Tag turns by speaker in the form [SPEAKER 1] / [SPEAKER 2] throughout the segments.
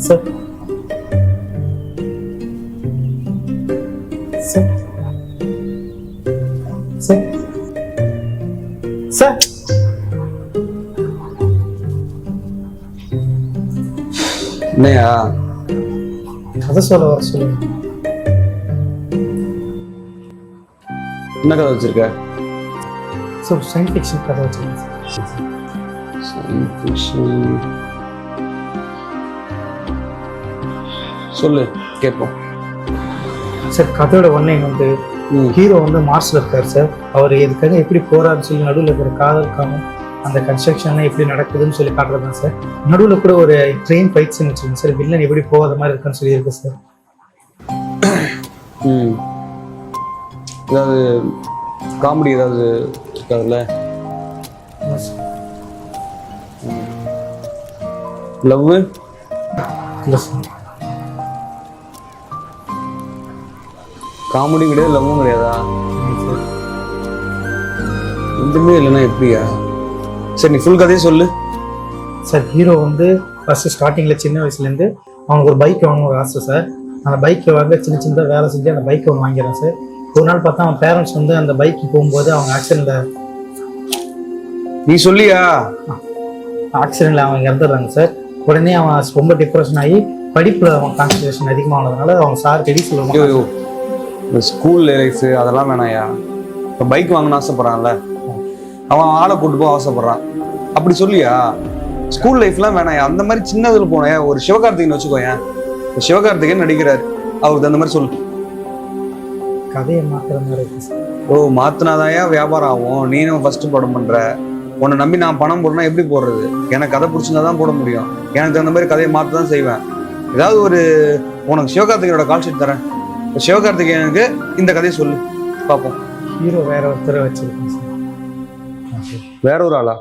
[SPEAKER 1] Sir sir sir sir
[SPEAKER 2] என்னையா
[SPEAKER 1] கதை சொல்ல வர சொல்லுங்க.
[SPEAKER 2] என்ன கதை வச்சிருக்க?
[SPEAKER 1] சார் சயின்ஸ் ஃபிக்ஷன் கதை வச்சுருக்கேன்
[SPEAKER 2] சொல்லு கேட்போம்.
[SPEAKER 1] சார் கதையோட ஒன்லைன் வந்து ஹீரோ வந்து மார்ஸ்ல இருக்காரு சார். அவர் இதுக்காக எப்படி போறாருன்னு சொல்லி நடுவில் இருக்கிற காதலுக்காக அந்த கன்ஸ்ட்ரக்ஷன்லாம் எப்படி நடக்குதுன்னு சொல்லி காட்டுறதுதான் சார். நடுவில் கூட ஒரு ட்ரெயின் ஃபைட் சீன் வச்சுருங்க சார். வில்லன் எப்படி போகாத மாதிரி இருக்குன்னு சொல்லி இருக்கு சார்.
[SPEAKER 2] ஏதாவது காமெடி ஏதாவது இருக்காதுல்ல? லவ்
[SPEAKER 1] இல்லை சார்.
[SPEAKER 2] காமெடி கிடையாது, லவ்வும் கிடையாதா? எதுவுமே இல்லைன்னா எப்படியா? சரி நீ ஃபுல் கதையே சொல்லு.
[SPEAKER 1] சார் ஹீரோ வந்து ஃபர்ஸ்ட் ஸ்டார்டிங்கில் சின்ன வயசுலேருந்து அவனுக்கு ஒரு பைக் வாங்க ஒரு ஆசை சார். அந்த பைக்கை வாங்க சின்ன சின்னதாக வேலை செஞ்சு அந்த பைக்கை ஒன்று வாங்கிறான் சார். ஒரு நாள் பார்த்தா அவன் பேரண்ட்ஸ் வந்து அந்த பைக்கு போகும்போது அவங்க
[SPEAKER 2] நீ சொல்லியா?
[SPEAKER 1] ஆக்சிடென்ட்ல அவங்க இறந்துடுறாங்க சார். உடனே அவன் ரொம்ப டிப்ரெஷன் ஆகி படிப்பில் அவன் கான்சன்ட்ரேஷன் அதிகமானதுனால அவங்க சார் கெடி சொல்லுவாங்க.
[SPEAKER 2] இந்த ஸ்கூல் லைஃப் அதெல்லாம் வேணாயா. இப்போ பைக் வாங்கணும்னு ஆசைப்படுறான்ல, அவன் ஆளை கூட்டு போக ஆசைப்படுறான், அப்படி சொல்லியா? ஸ்கூல் லைஃப்லாம் வேணாயா. அந்த மாதிரி சின்னதில் போனேன். ஒரு சிவகார்த்திகேயன் வச்சுக்கோயேன். சிவகார்த்திகேயன் நடிக்கிறார், அவருக்கு அந்த மாதிரி சொல்லு.
[SPEAKER 1] கதையை மாத்துற மாதிரி இருக்கு சார்.
[SPEAKER 2] ஓ மாத்தினாதாயா வியாபாரம் ஆகும். நீனும் ஃபர்ஸ்ட் படம் பண்ற, உன்னை நம்பி நான் பணம் போடுறேன்னா எப்படி போடுறது? எனக்கு கதை பிடிச்சிருந்தா தான் போட முடியும். எனக்கு தகுந்த மாதிரி கதையை மாற்ற தான் செய்வேன். ஏதாவது ஒரு உனக்கு சிவகார்த்திகேயனோட கால் ஷீட் தரேன். சிவகார்த்திகேயனுக்கு இந்த கதையை சொல்லு பார்ப்போம்.
[SPEAKER 1] ஹீரோ வேற ஒருத்தரை வச்சிருக்கேன் சார்.
[SPEAKER 2] வேற ஒரு ஆளா?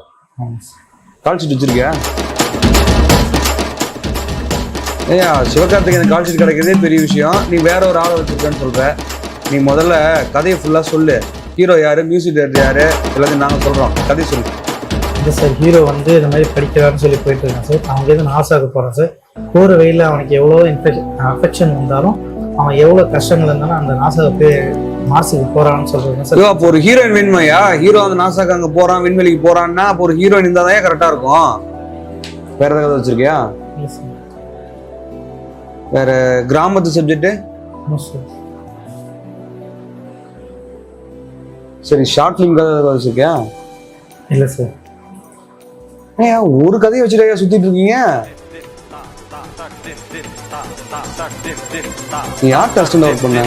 [SPEAKER 2] கால் ஷீட் வச்சிருக்கியா? ஏயா சிவகார்த்திகேயன் கால் ஷீட் கிடைக்கிறதே பெரிய விஷயம். நீ வேற ஒரு ஆளை வச்சிருக்கேன்னு சொல்ற. நீ முதல்ல கதையை ஃபுல்லா சொல்லு. ஹீரோ யாரு, மியூசிக் டைரக்டர் யாரு, எல்லாத்தையும் நாங்கள் சொல்றோம். கதையை சொல்லு.
[SPEAKER 1] இல்லை சார் ஹீரோ வந்து இந்த மாதிரி படிக்கிறான்னு சொல்லி போயிட்டு இருக்கான் சார். அவன் எதுவும் ஆசாக போகிறான் சார். போகிற வெயில அவனுக்கு எவ்வளோ அஃபெக்ஷன் வந்தாலும் அவன் எவ்வளோ கஷ்டங்கள் இருந்தாலும் அந்த நாசாக போய் மாசுக்கு போறான்னு சொல்றாங்க சார்.
[SPEAKER 2] அப்போ ஒரு ஹீரோயின் வேணுமையா? ஹீரோ அந்த நாசாக்கு அங்கே போறான், விண்வெளிக்கு போறான்னா அப்போ ஒரு ஹீரோயின் இருந்தால் தான் கரெக்டாக இருக்கும். வேற ஏதாவது கதை வச்சிருக்கியா?
[SPEAKER 1] இல்லை சார்.
[SPEAKER 2] வேற கிராமத்து சப்ஜெக்ட்? சரி ஷார்ட் ஃபிலிம் கதை வச்சிருக்கியா?
[SPEAKER 1] இல்லை சார்.
[SPEAKER 2] ஏன் ஒரு கதையை வச்சுட்டு சுத்திட்டு இருக்கீங்க? நீ யார் டஸ்ட் ஒர்க் பண்ண?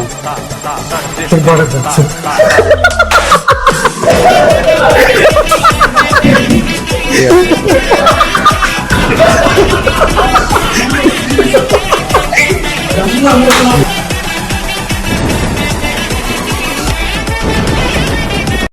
[SPEAKER 1] Yeah.